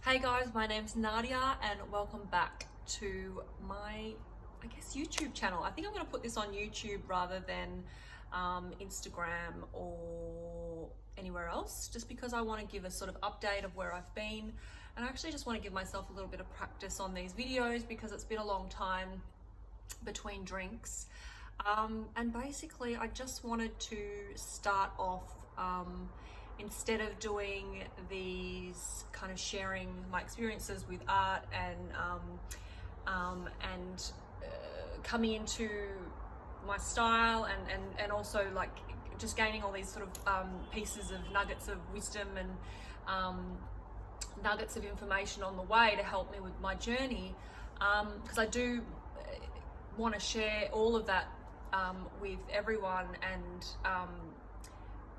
Hey guys, my name's Nadia and welcome back to my, YouTube channel. I think I'm going to put this on YouTube rather than Instagram or anywhere else, just because I want to give a sort of update of where I've been. And I actually just want to give myself a little bit of practice on these videos because it's been a long time between drinks. And basically I just wanted to start off instead of doing these kind of sharing my experiences with art and coming into my style and also like just gaining all these sort of pieces of nuggets of wisdom and nuggets of information on the way to help me with my journey, because I do want to share all of that with everyone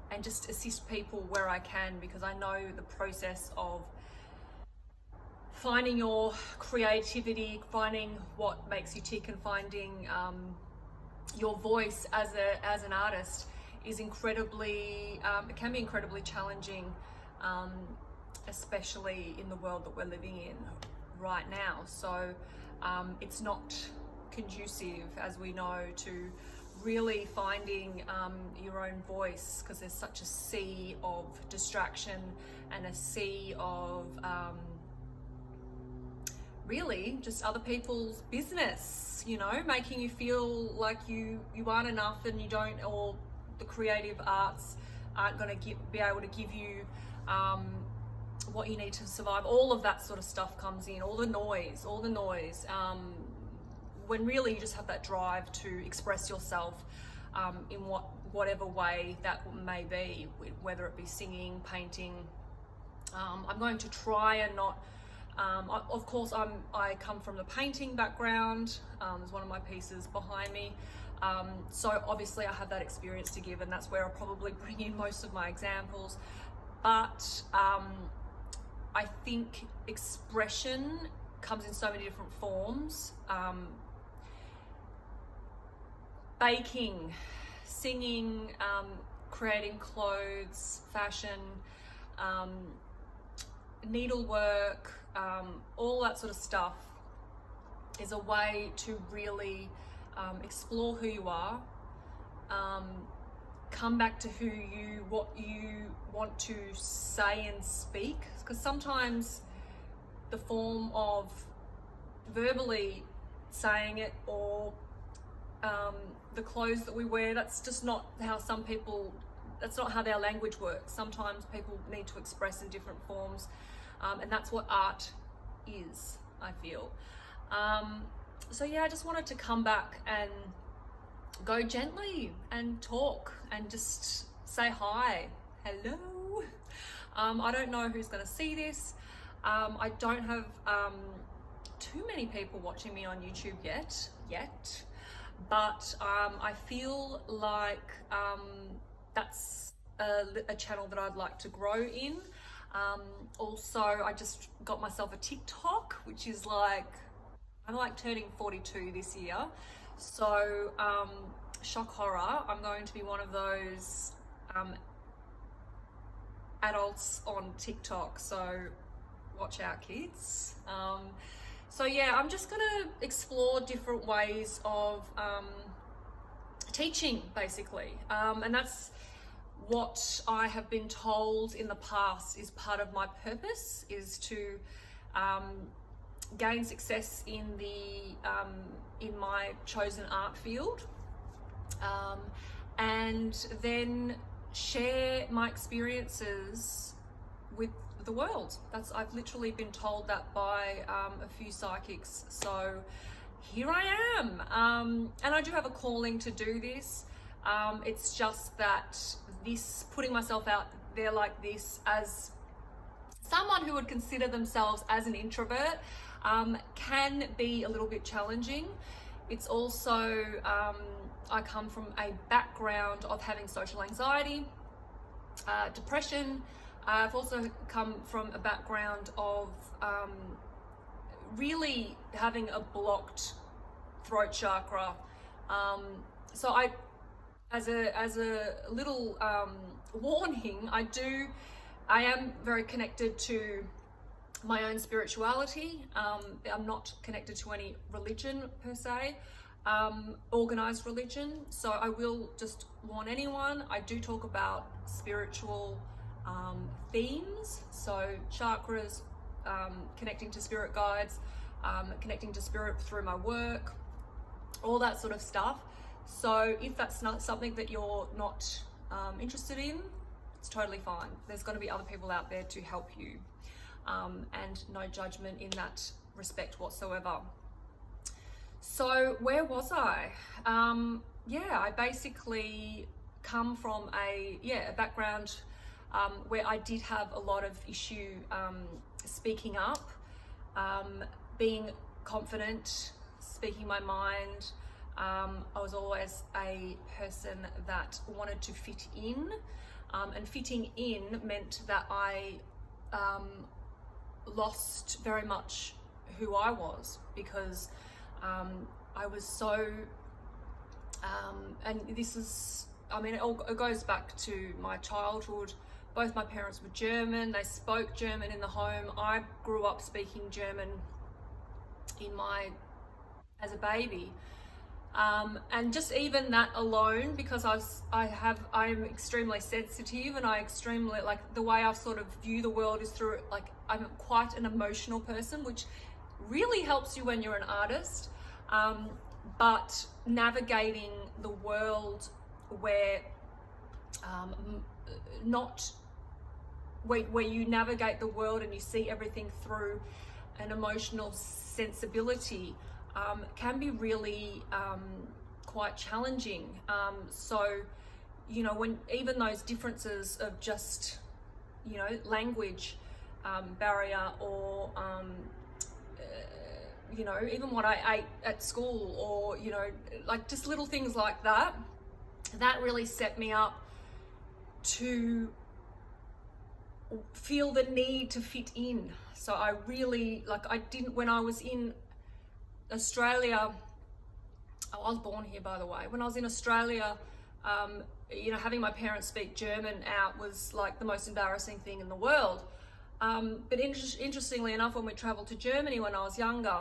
and just assist people where I can, because I know the process of finding your creativity, finding what makes you tick, and finding your voice as an artist is incredibly, it can be incredibly challenging, especially in the world that we're living in right now. So it's not conducive, as we know, to really finding your own voice, because there's such a sea of distraction and a sea of really just other people's business, making you feel like you aren't enough and you don't, or the creative arts aren't going to be able to give you what you need to survive. All of that sort of stuff comes in, all the noise, when really you just have that drive to express yourself in whatever way that may be, whether it be singing, painting. I'm going to try and not, of course I come from the painting background. There's one of my pieces behind me. So obviously I have that experience to give, and that's where I'll probably bring in most of my examples. But I think expression comes in so many different forms. Baking, singing, creating clothes, fashion, needlework, all that sort of stuff is a way to really explore who you are, come back to what you want to say and speak, because sometimes the form of verbally saying it, or the clothes that we wear, that's just not how that's not how their language works. Sometimes people need to express in different forms, and that's what art is, I feel. So yeah, I just wanted to come back and go gently and talk and just say hi, hello. I don't know who's going to see this. I don't have too many people watching me on YouTube yet, but I feel like that's a channel that I'd like to grow in. Also, I just got myself a TikTok, which is I'm turning 42 this year. So shock horror, I'm going to be one of those adults on TikTok, so watch out, kids. So yeah, I'm just gonna explore different ways of teaching, basically, and that's what I have been told in the past is part of my purpose, is to gain success in my chosen art field, and then share my experiences with the world. I've literally been told that by a few psychics. So here I am, and I do have a calling to do this. It's just that putting myself out there like this as someone who would consider themselves as an introvert can be a little bit challenging. It's also, I come from a background of having social anxiety, depression. I've also come from a background of really having a blocked throat chakra. So as a little warning, I am very connected to my own spirituality. I'm not connected to any religion per se, organized religion. So I will just warn anyone, I do talk about spiritual themes. So chakras, connecting to spirit guides, connecting to spirit through my work, all that sort of stuff. So if that's not something that you're not interested in, it's totally fine. There's going to be other people out there to help you, and no judgment in that respect whatsoever. So where was I? I basically come from a background where I did have a lot of issue speaking up, being confident, speaking my mind. I was always a person that wanted to fit in, and fitting in meant that I lost very much who I was, because I was so, and this is, it goes back to my childhood. Both my parents were German. They spoke German in the home. I grew up speaking German as a baby. And just even that alone, because I'm extremely sensitive, and I extremely, like, the way I sort of view the world is through, like, I'm quite an emotional person, which really helps you when you're an artist. But navigating the world where where you navigate the world and you see everything through an emotional sensibility, can be really quite challenging. So, when even those differences of just, language barrier, or, even what I ate at school, or, like just little things like that, that really set me up to feel the need to fit in. So I really, when I was in Australia, I was born here, by the way. When I was in Australia, having my parents speak German out was like the most embarrassing thing in the world. But interestingly enough, when we traveled to Germany when I was younger,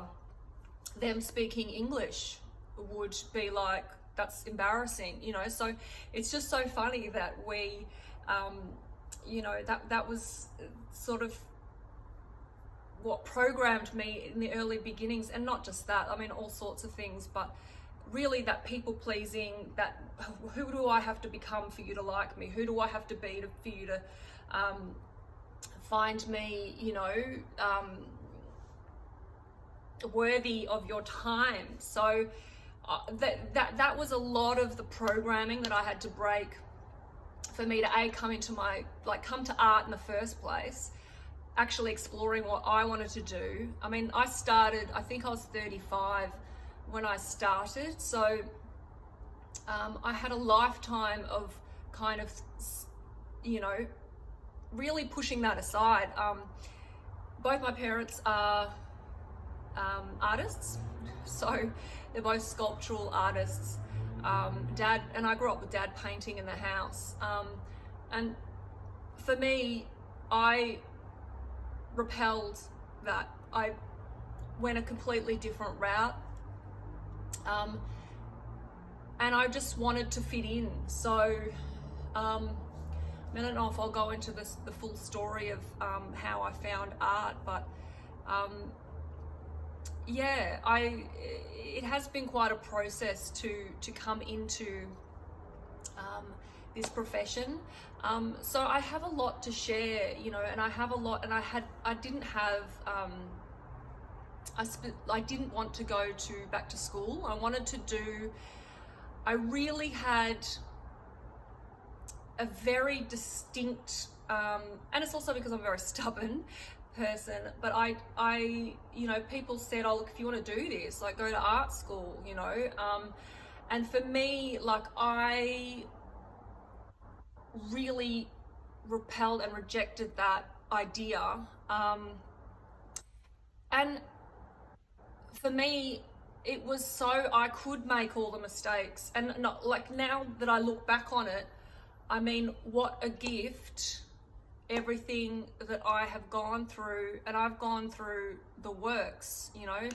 them speaking English would be like, that's embarrassing, so it's just so funny that we, that was sort of what programmed me in the early beginnings. And not just that, all sorts of things, but really that people pleasing, that who do I have to become for you to like me? Who do I have to be for you to find me, worthy of your time? So that was a lot of the programming that I had to break for me to come to art in the first place, actually exploring what I wanted to do. I started, I think I was 35 when I started. So I had a lifetime of kind of, really pushing that aside. Both my parents are artists, so they're both sculptural artists. Dad, and I grew up with Dad painting in the house. And for me, I repelled that. I went a completely different route. And I just wanted to fit in. So, I don't know if I'll go into the full story of how I found art, but it has been quite a process to come into this profession. So I have a lot to share, and I have a lot, and I didn't want to go back to school. I really had a very distinct, and it's also because I'm a very stubborn person, but I people said, oh, look, if you want to do this, like, go to art school, and for me, like, I really repelled and rejected that idea, and for me, it was so I could make all the mistakes, and not like, now that I look back on it, what a gift everything that I have gone through, and I've gone through the works, you know.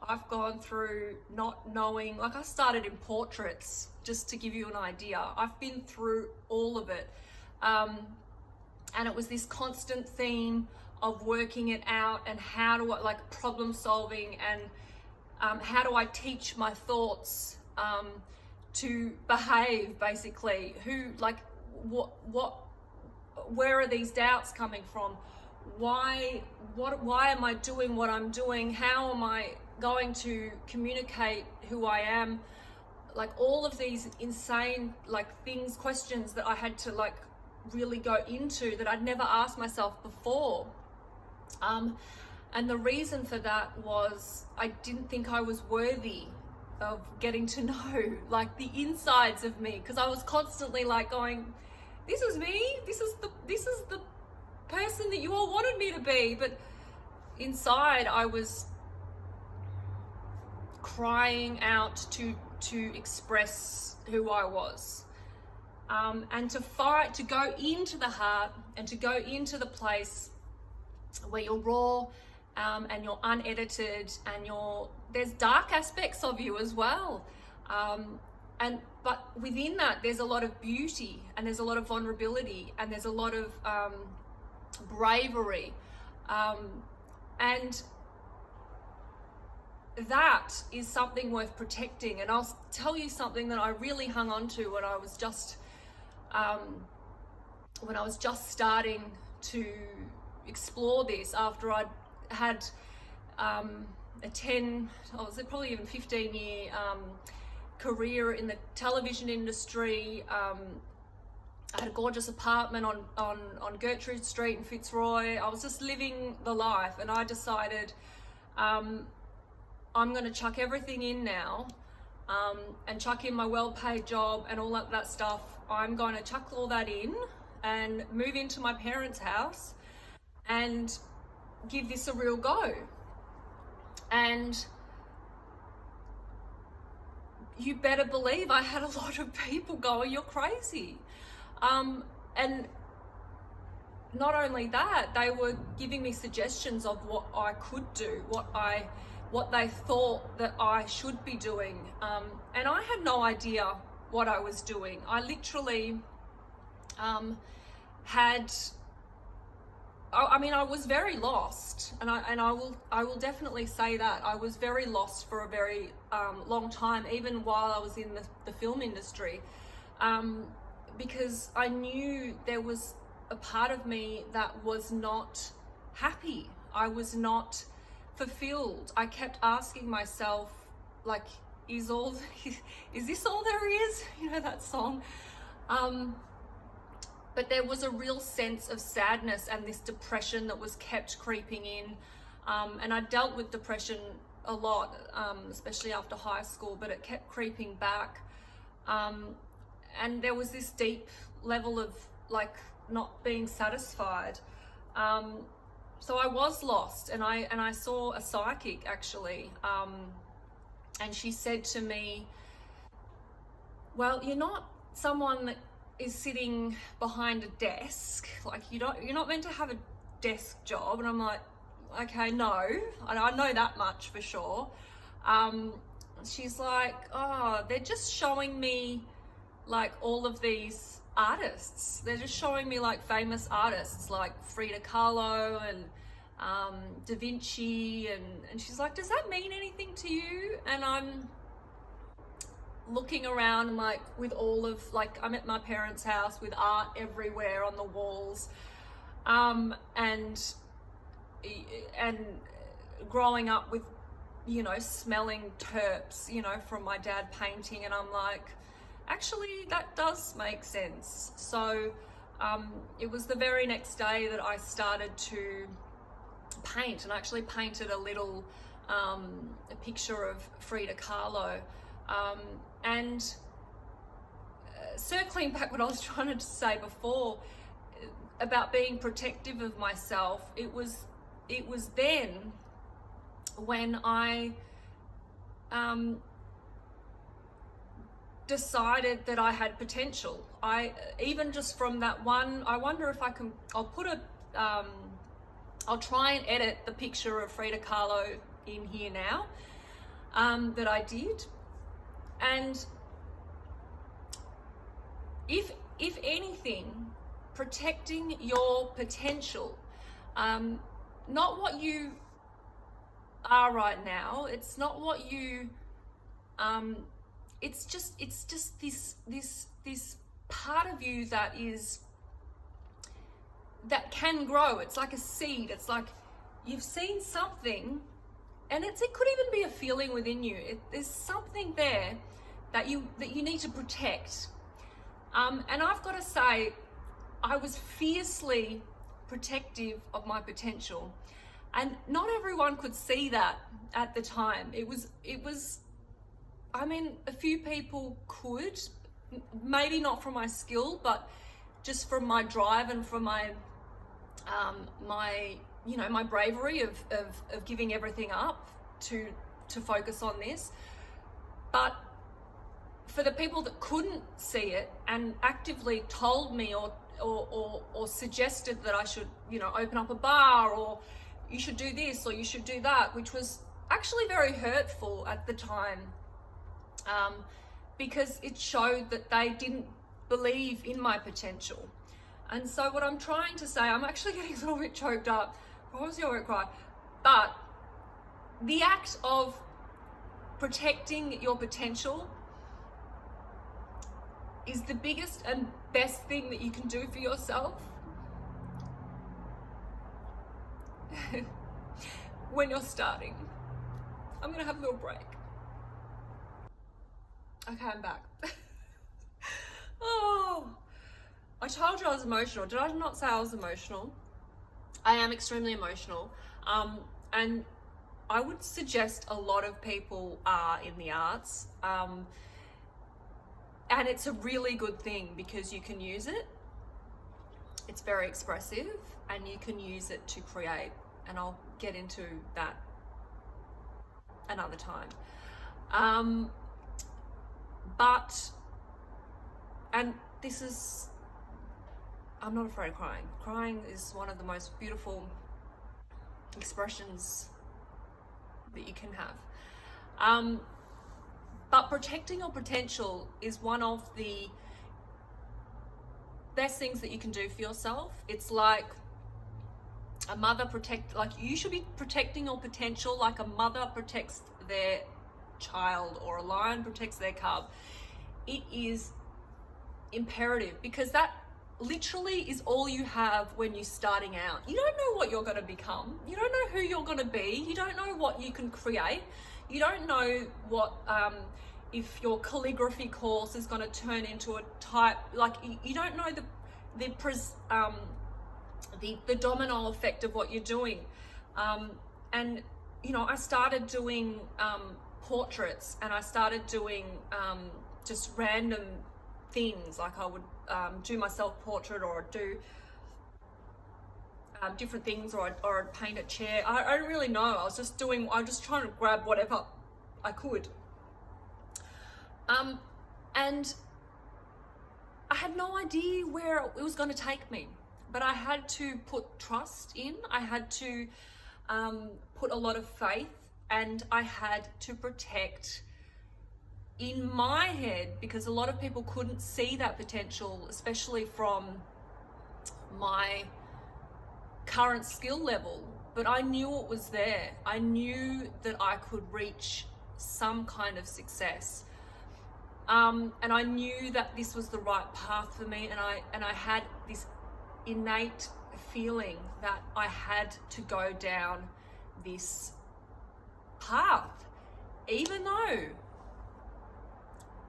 I've gone through not knowing, like I started in portraits, just to give you an idea. I've been through all of it. And it was this constant theme of working it out and how do I, like problem solving, and how do I teach my thoughts to behave, basically. Where are these doubts coming from? Why am I doing what I'm doing? How am I going to communicate who I am? Like all of these insane questions that I had to really go into that I'd never asked myself before. And the reason for that was I didn't think I was worthy of getting to know the insides of me, because I was constantly going, this is me, this is the person that you all wanted me to be. But inside I was crying out to express who I was, and to fight, to go into the heart and to go into the place where you're raw, and you're unedited, and there's dark aspects of you as well, but within that there's a lot of beauty, and there's a lot of vulnerability, and there's a lot of bravery, and that is something worth protecting. And I'll tell you something that I really hung on to when I was just starting to explore this, after I'd had probably even 15-year career in the television industry. I had a gorgeous apartment on Gertrude Street in Fitzroy. I was just living the life, and I decided I'm going to chuck everything in now, and chuck in my well-paid job and all that stuff. I'm going to chuck all that in and move into my parents' house and give this a real go. And you better believe I had a lot of people going, you're crazy. And not only that, they were giving me suggestions of what I could do, what they thought that I should be doing. And I had no idea what I was doing. I literally I was very lost, and I will definitely say that I was very lost for a very long time, even while I was in the film industry, because I knew there was a part of me that was not happy. I was not fulfilled. I kept asking myself, is this all there is? You know that song? But there was a real sense of sadness and this depression that was kept creeping in. And I dealt with depression a lot, especially after high school, but it kept creeping back. And there was this deep level of not being satisfied. So I was lost, and I saw a psychic actually. And she said to me, well, you're not someone that is sitting behind a desk. You're not meant to have a desk job. And I'm like, okay, no, I know that much for sure. She's like, oh, they're just showing me all of these artists. They're just showing me famous artists like Frida Kahlo and Da Vinci, and she's like, does that mean anything to you? And I'm looking around with all of I'm at my parents' house with art everywhere on the walls, and growing up with smelling terps from my dad painting, and I'm like, actually that does make sense. So it was the very next day that I started to paint, and I actually painted a little a picture of Frida Kahlo. And circling back what I was trying to say before about being protective of myself, it was then when I decided that I had potential. I even just from that one, I wonder if I can, I'll try and edit the picture of Frida Kahlo in here now, that I did. And if anything, protecting your potential, not what you are right now, it's not what you, it's just this part of you that can grow. It's like a seed. It's like you've seen something, and it could even be a feeling within you. There's something there that you need to protect. And I've got to say, I was fiercely protective of my potential, and not everyone could see that at the time. It was. I mean, a few people could, maybe not from my skill, but just from my drive and from my my bravery of giving everything up to focus on this. But for the people that couldn't see it and actively told me or suggested that I should, open up a bar, or you should do this or you should do that, which was actually very hurtful at the time, because it showed that they didn't believe in my potential. And so what I'm trying to say, I'm actually getting a little bit choked up, promise I won't cry, but the act of protecting your potential is the biggest and best thing that you can do for yourself when you're starting. I'm gonna have a little break. Okay, I'm back. Oh, I told you I was emotional. Did I not say I was emotional? I am extremely emotional. And I would suggest a lot of people are in the arts. And it's a really good thing because you can use it. It's very expressive, and you can use it to create. And I'll get into that another time. And this is, I'm not afraid of crying. Crying is one of the most beautiful expressions that you can have. But protecting your potential is one of the best things that you can do for yourself. It's like a mother you should be protecting your potential like a mother protects their child, or a lion protects their cub. It is imperative, because that literally is all you have when you're starting out. You don't know what you're going to become. You don't know who you're going to be. You don't know what you can create. You don't know what, if your calligraphy course is going to turn into a type, like you don't know the domino effect of what you're doing. And I started doing portraits, and I started doing just random things, like I would do my self-portrait, or I'd do different things, or I'd paint a chair. I don't really know. I was just trying to grab whatever I could. And I had no idea where it was going to take me, but I had to put trust in. I had to put a lot of faith, and I had to protect in my head, because a lot of people couldn't see that potential, especially from my current skill level, but I knew it was there. I knew that I could reach some kind of success. And I knew that this was the right path for me, and I had this innate feeling that I had to go down this path, even though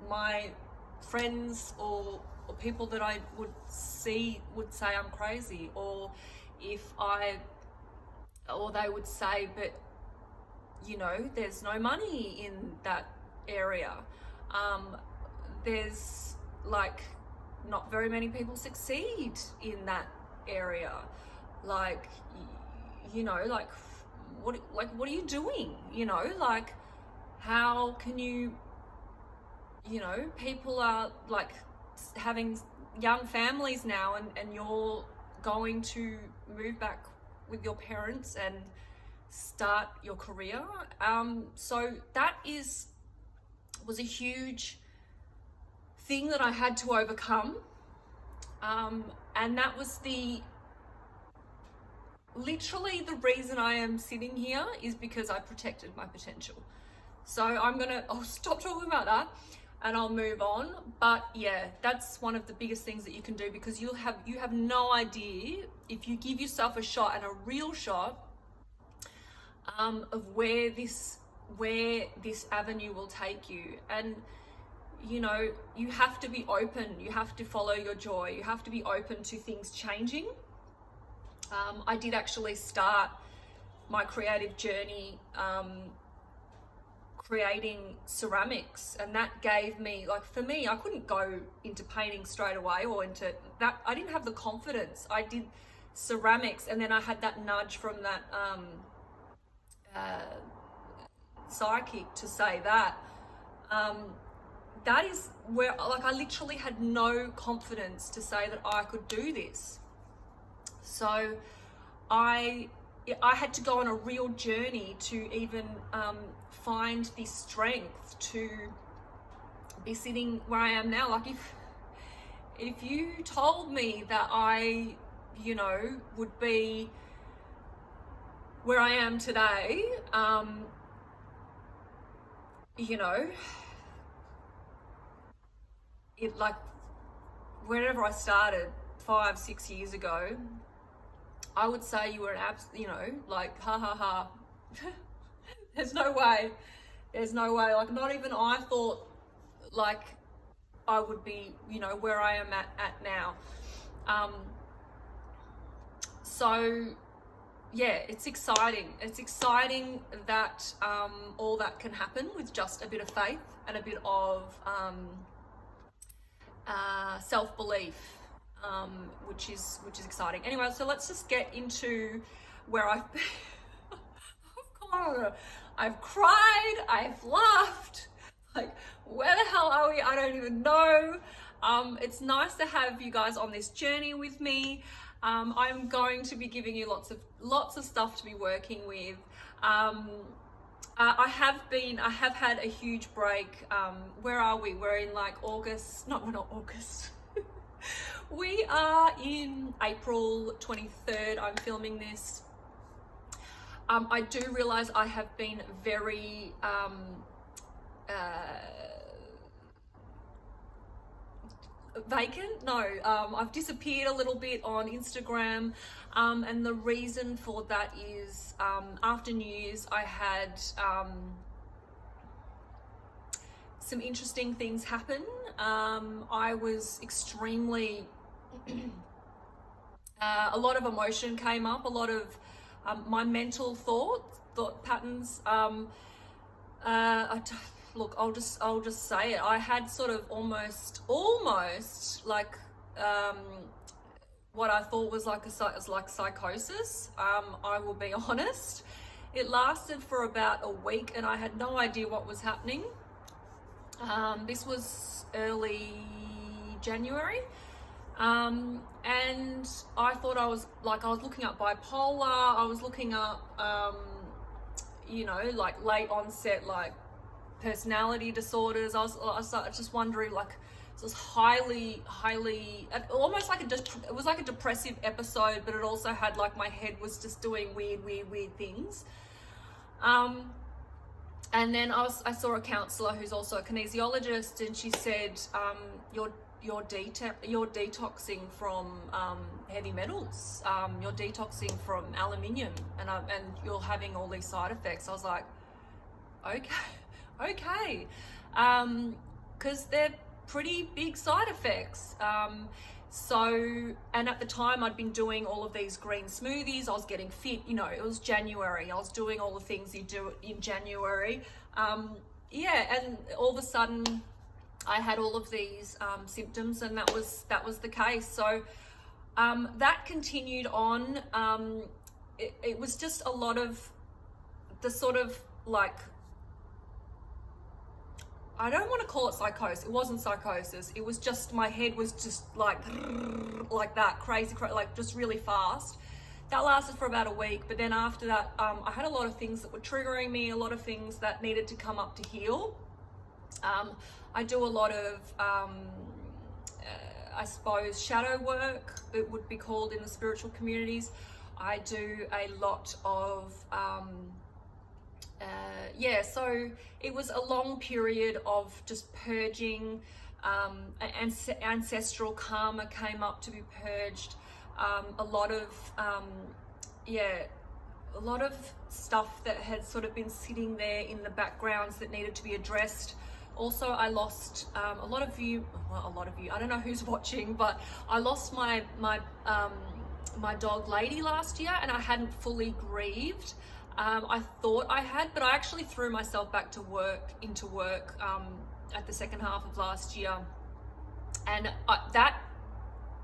my friends or people that I would see would say I'm crazy, or they would say, but there's no money in that area. There's not very many people succeed in that area. What are you doing? How can you you know, people are like having young families now, and you're going to move back with your parents and start your career. So that was a huge thing that I had to overcome. And that was literally the reason I am sitting here, is because I protected my potential. So I'll stop talking about that and I'll move on. But yeah, that's one of the biggest things that you can do, because you have no idea, if you give yourself a shot, and a real shot, of where this avenue will take you. And you know, you have to be open, you have to follow your joy, you have to be open to things changing. I did actually start my creative journey creating ceramics, and that gave me, like, for me, I couldn't go into painting straight away, or into that, I didn't have the confidence. I did ceramics, and then I had that nudge from that psychic to say that that is where, like, I literally had no confidence to say that I could do this. So I had to go on a real journey to even find the strength to be sitting where I am now. Like, if you told me that I, you know, would be where I am today, you know, it, like, wherever I started 5-6 years ago, I would say you were an you know, like, ha ha ha. There's no way. Like, not even I thought, like, I would be, you know, where I am at now. So yeah, it's exciting. It's exciting that all that can happen with just a bit of faith and a bit of self-belief, which is exciting. Anyway, so let's just get into where I've been. I've cried, I've laughed, like, where the hell are we? I don't even know. It's nice to have you guys on this journey with me. I'm going to be giving you lots of stuff to be working with. I have had a huge break. Where are we? We're in, like, August. No, we're not August. We are in April 23rd. I'm filming this. I do realize I have been very vacant. No, I've disappeared a little bit on Instagram, and the reason for that is after New Year's I had some interesting things happen. I was extremely a lot of emotion came up, a lot of my mental thought patterns. Look, I'll just say it. I had sort of almost like what I thought was like psychosis. I will be honest. It lasted for about a week, and I had no idea what was happening. This was early January. And I thought I was looking up bipolar. I was looking up, you know, like late onset, like personality disorders. I was just wondering, like, it was highly, almost like it was like a depressive episode, but it also had, like, my head was just doing weird things. And then I saw a counsellor who's also a kinesiologist, and she said, you're detoxing from heavy metals, you're detoxing from aluminium, and you're having all these side effects. I was like, okay, because they're pretty big side effects. So, and at the time I'd been doing all of these green smoothies, I was getting fit, you know, it was January, I was doing all the things you do in January. Yeah, and all of a sudden I had all of these symptoms, and that was the case. So that continued on. It was just a lot of the sort of, like, I don't want to call it psychosis. It wasn't psychosis. It was just, my head was just like that, crazy, like just really fast. That lasted for about a week, but then after that, I had a lot of things that were triggering me, a lot of things that needed to come up to heal. I do a lot of, I suppose, shadow work, it would be called in the spiritual communities. I do a lot of, so it was a long period of just purging. Ancestral karma came up to be purged. A lot of stuff that had sort of been sitting there in the backgrounds that needed to be addressed. Also, I lost a lot of you, I don't know who's watching, but I lost my dog Lady last year, and I hadn't fully grieved. I thought I had, but I actually threw myself back into work at the second half of last year. And that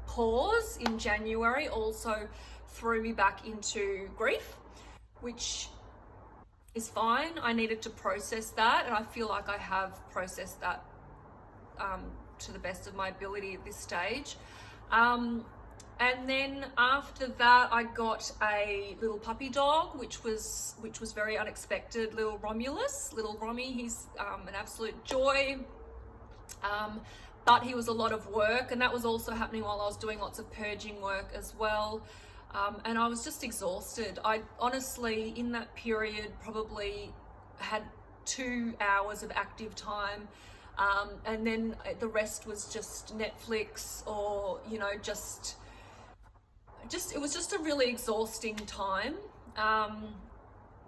pause in January also threw me back into grief, which is fine. I needed to process that, and I feel like I have processed that to the best of my ability at this stage. And then after that, I got a little puppy dog, which was very unexpected. Little Romy. He's an absolute joy. But he was a lot of work, and that was also happening while I was doing lots of purging work as well. And I was just exhausted. I honestly, in that period, probably had 2 hours of active time. And then the rest was just Netflix, or, it was just a really exhausting time,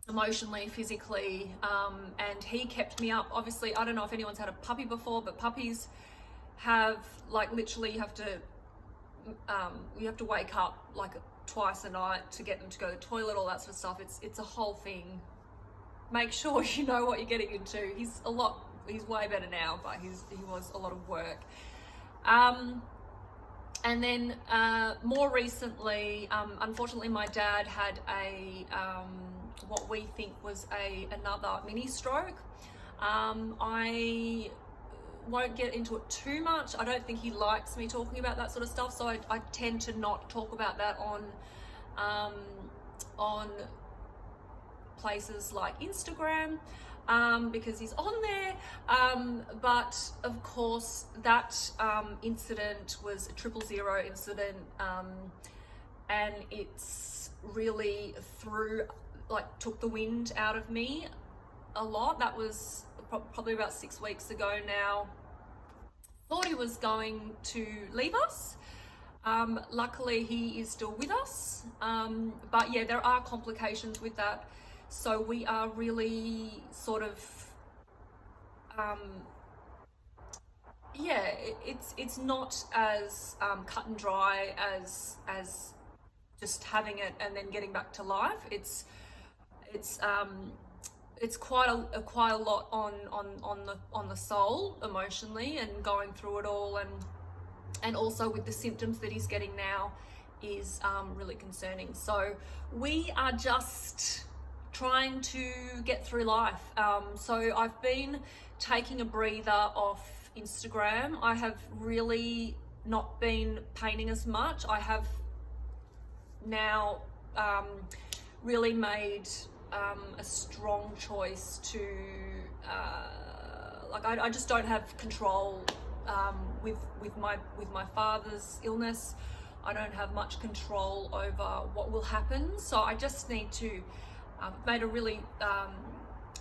emotionally, physically, and he kept me up. Obviously, I don't know if anyone's had a puppy before, but puppies have, like, literally you have to wake up like twice a night to get them to go to the toilet, all that sort of stuff. It's a whole thing. Make sure you know what you're getting into. He's way better now, but he was a lot of work. And then more recently, unfortunately, my dad had what we think was another mini stroke. I won't get into it too much. I don't think he likes me talking about that sort of stuff, so I tend to not talk about that on places like Instagram, because he's on there. But of course, that incident was a 000 incident, and it's really took the wind out of me a lot. That was probably about 6 weeks ago now. Thought he was going to leave us. Luckily, he is still with us. But yeah, there are complications with that. So we are really sort of, it's not as cut and dry as just having it and then getting back to life. It's quite a lot on the soul emotionally, and going through it all, and also with the symptoms that he's getting now is really concerning. So we are just trying to get through life. So I've been taking a breather off Instagram. I have really not been painting as much. I have now really made a strong choice to I just don't have control with my father's illness. I don't have much control over what will happen, so I just need to made a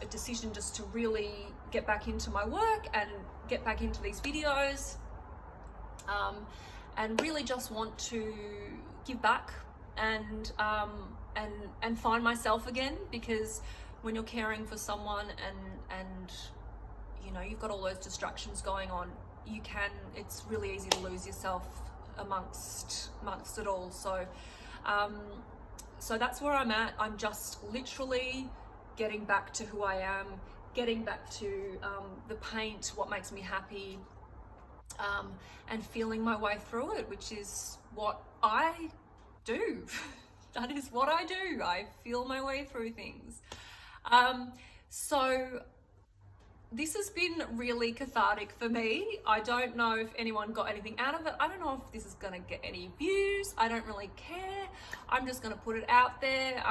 decision just to really get back into my work and get back into these videos, and really just want to give back and find myself again, because when you're caring for someone and you've got all those distractions going on, it's really easy to lose yourself amongst it all. So that's where I'm at. I'm just literally getting back to who I am, getting back to the paint, what makes me happy, and feeling my way through it, which is what I do. That is what I do. I feel my way through things. So this has been really cathartic for me. I don't know if anyone got anything out of it. I don't know if this is gonna get any views. I don't really care. I'm just gonna put it out there.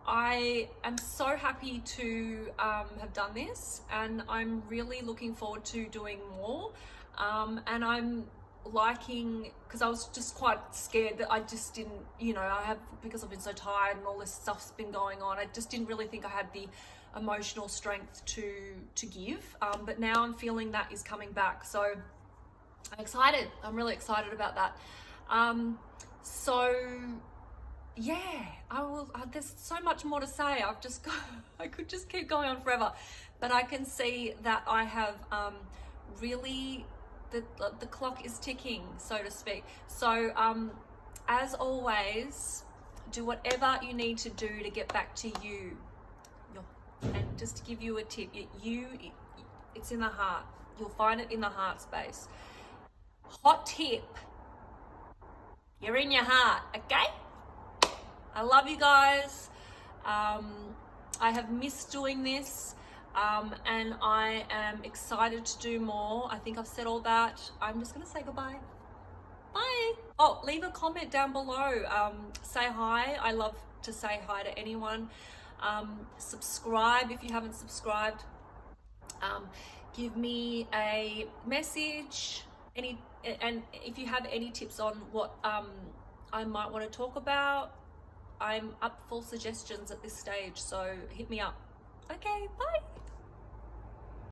I am so happy to have done this, and I'm really looking forward to doing more. And I'm liking, because I was just quite scared that I just didn't, because I've been so tired and all this stuff's been going on, I just didn't really think I had the emotional strength to give. But now I'm feeling that is coming back. So I'm excited. I'm really excited about that. So yeah, there's so much more to say. I could just keep going on forever, but I can see that I have really, the clock is ticking, so to speak. So as always, do whatever you need to do to get back to you. And just to give you a tip, it's in the heart. You'll find it in the heart space. Hot tip, you're in your heart, okay? I love you guys. I have missed doing this, and I am excited to do more. I think I've said all that. I'm just gonna say goodbye. Bye. Oh, leave a comment down below. Say hi. I love to say hi to anyone. Subscribe if you haven't subscribed. Give me a message, and if you have any tips on what I might want to talk about, I'm up for suggestions at this stage, so hit me up. Okay, bye.